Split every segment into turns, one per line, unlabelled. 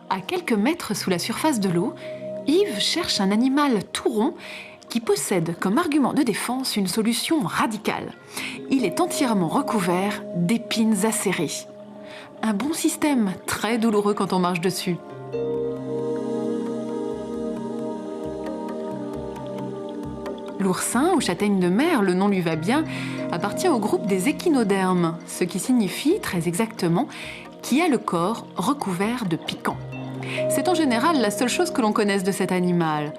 À quelques mètres sous la surface de l'eau, Yves cherche un animal tout rond qui possède comme argument de défense une solution radicale. Il est entièrement recouvert d'épines acérées. Un bon système, très douloureux quand on marche dessus. L'oursin, ou châtaigne de mer, le nom lui va bien, appartient au groupe des échinodermes, ce qui signifie, très exactement, qui a le corps recouvert de piquants. C'est en général la seule chose que l'on connaisse de cet animal.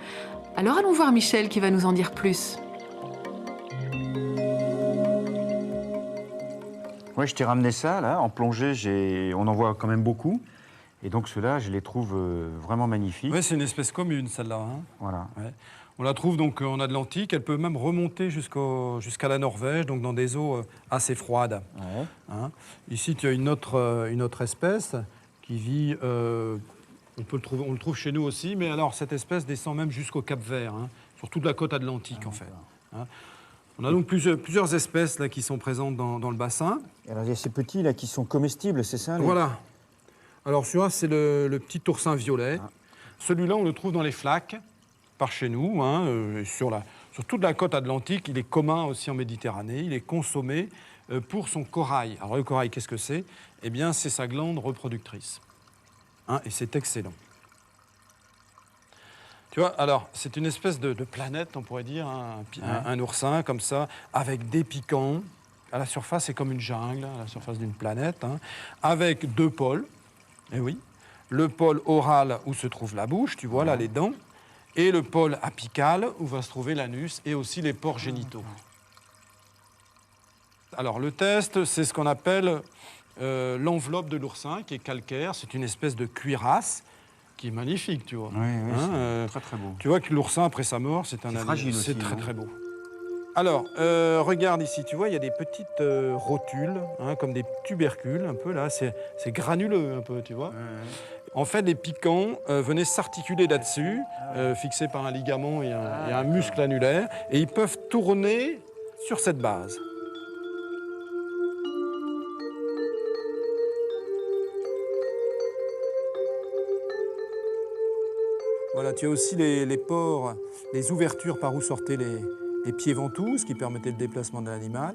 Alors allons voir Michel qui va nous en dire plus.
Ouais, je t'ai ramené ça, là, en plongée, on en voit quand même beaucoup. Et donc ceux-là, je les trouve vraiment magnifiques.
Oui, c'est une espèce commune, celle-là. Hein.
Voilà.
Ouais. On la trouve donc en Atlantique, elle peut même remonter jusqu'à la Norvège, donc dans des eaux assez froides.
Ouais.
Hein. Ici, tu as une autre espèce qui vit... on le trouve chez nous aussi, mais alors cette espèce descend même jusqu'au Cap-Vert, hein, sur toute la côte atlantique en fait. Hein. On a donc plusieurs espèces là, qui sont présentes dans le bassin.
Alors il y a ces petits là qui sont comestibles, c'est ça
Voilà. Alors celui-là, c'est le petit oursin violet. Ah. Celui-là, on le trouve dans les flaques, par chez nous. Hein, sur toute la côte atlantique, il est commun aussi en Méditerranée. Il est consommé pour son corail. Alors le corail, qu'est-ce que c'est? Eh bien, c'est sa glande reproductrice. Hein, et c'est excellent. Tu vois, alors, c'est une espèce de planète, on pourrait dire, hein, un oursin comme ça, avec des piquants. À la surface, c'est comme une jungle, à la surface d'une planète, hein, avec deux pôles. Eh oui. Le pôle oral, où se trouve la bouche, tu vois, là, les dents, et le pôle apical, où va se trouver l'anus, et aussi les pores génitaux. Alors, le test, c'est ce qu'on appelle... l'enveloppe de l'oursin qui est calcaire, c'est une espèce de cuirasse qui est magnifique, tu vois.
Oui,
hein,
c'est très très beau.
Tu vois que l'oursin, après sa mort, c'est un
fragile aussi.
C'est très très beau. Alors, regarde ici, tu vois, il y a des petites rotules, hein, comme des tubercules, un peu là, c'est granuleux un peu, tu vois. En fait, les piquants venaient s'articuler là-dessus, fixés par un ligament et un muscle annulaire, et ils peuvent tourner sur cette base. Voilà, tu as aussi les pores, les ouvertures par où sortaient les pieds ventouses qui permettaient le déplacement de l'animal.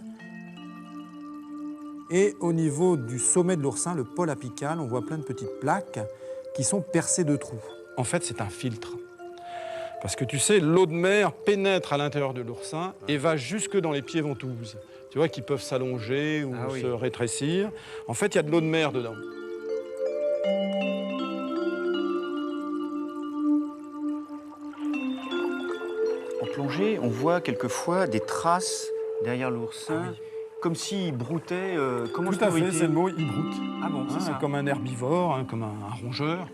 Et au niveau du sommet de l'oursin, le pôle apical, on voit plein de petites plaques qui sont percées de trous. En fait, c'est un filtre. Parce que tu sais, l'eau de mer pénètre à l'intérieur de l'oursin et va jusque dans les pieds ventouses. Tu vois, qui peuvent s'allonger ou se rétrécir. En fait, il y a de l'eau de mer dedans.
Plongée, on voit quelquefois des traces derrière l'oursin, comme s'il broutait.
Tout à fait, c'est le mot, il broute.
Ah bon, c'est ça.
Comme un herbivore, hein, comme un rongeur.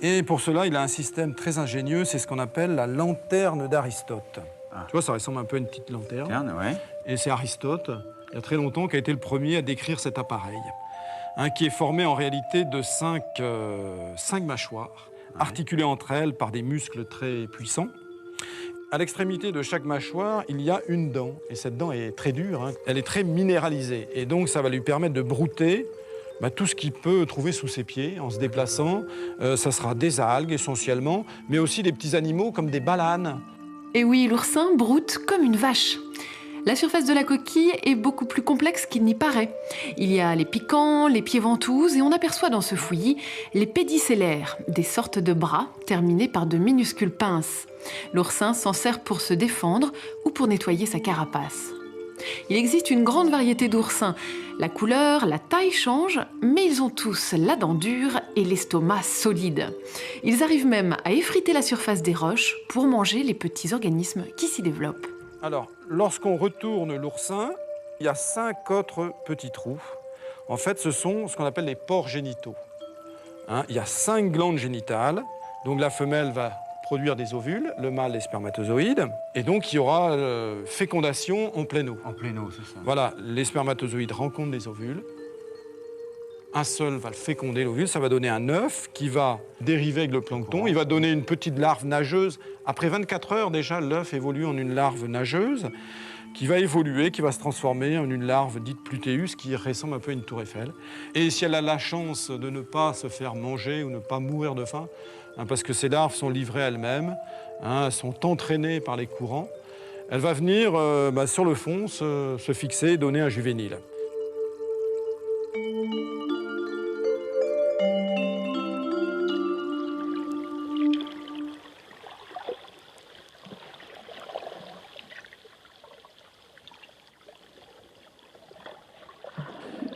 Et pour cela, il a un système très ingénieux, c'est ce qu'on appelle la lanterne d'Aristote. Ah. Tu vois, ça ressemble un peu à une petite lanterne.
Ouais.
Et c'est Aristote, il y a très longtemps, qui a été le premier à décrire cet appareil, hein, qui est formé en réalité de cinq mâchoires, articulées entre elles par des muscles très puissants. À l'extrémité de chaque mâchoire, il y a une dent. Et cette dent est très dure, hein. Elle est très minéralisée. Et donc, ça va lui permettre de brouter tout ce qu'il peut trouver sous ses pieds en se déplaçant. Ça sera des algues essentiellement, mais aussi des petits animaux comme des balanes.
Et oui, l'oursin broute comme une vache. La surface de la coquille est beaucoup plus complexe qu'il n'y paraît. Il y a les piquants, les pieds ventouses et on aperçoit dans ce fouillis les pédicellaires, des sortes de bras terminés par de minuscules pinces. L'oursin s'en sert pour se défendre ou pour nettoyer sa carapace. Il existe une grande variété d'oursins. La couleur, la taille changent, mais ils ont tous la dent dure et l'estomac solide. Ils arrivent même à effriter la surface des roches pour manger les petits organismes qui s'y développent.
Alors, lorsqu'on retourne l'oursin, il y a 5 autres petits trous. En fait, ce sont ce qu'on appelle les pores génitaux. Hein, il y a 5 glandes génitales. Donc la femelle va produire des ovules, le mâle les spermatozoïdes. Et donc il y aura fécondation en pleine eau.
En pleine eau, c'est ça.
Voilà, les spermatozoïdes rencontrent les ovules. Un seul va le féconder, l'ovule, ça va donner un œuf qui va dériver avec le plancton. Il va donner une petite larve nageuse. Après 24 heures, déjà, l'œuf évolue en une larve nageuse qui va évoluer, qui va se transformer en une larve dite Pluteus, qui ressemble un peu à une tour Eiffel. Et si elle a la chance de ne pas se faire manger ou ne pas mourir de faim, parce que ces larves sont livrées elles-mêmes, sont entraînées par les courants, elle va venir sur le fond se fixer et donner un juvénile.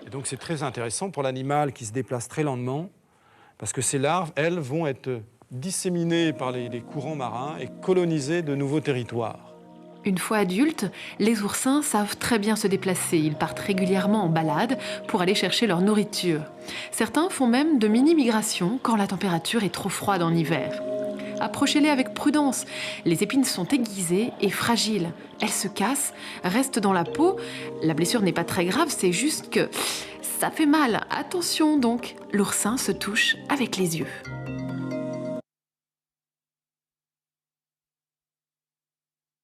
Et donc c'est très intéressant pour l'animal qui se déplace très lentement, parce que ces larves, elles, vont être disséminées par les courants marins et coloniser de nouveaux territoires.
Une fois adultes, les oursins savent très bien se déplacer. Ils partent régulièrement en balade pour aller chercher leur nourriture. Certains font même de mini-migrations quand la température est trop froide en hiver. Approchez-les avec prudence. Les épines sont aiguisées et fragiles. Elles se cassent, restent dans la peau. La blessure n'est pas très grave, c'est juste que ça fait mal. Attention donc, l'oursin se touche avec les yeux.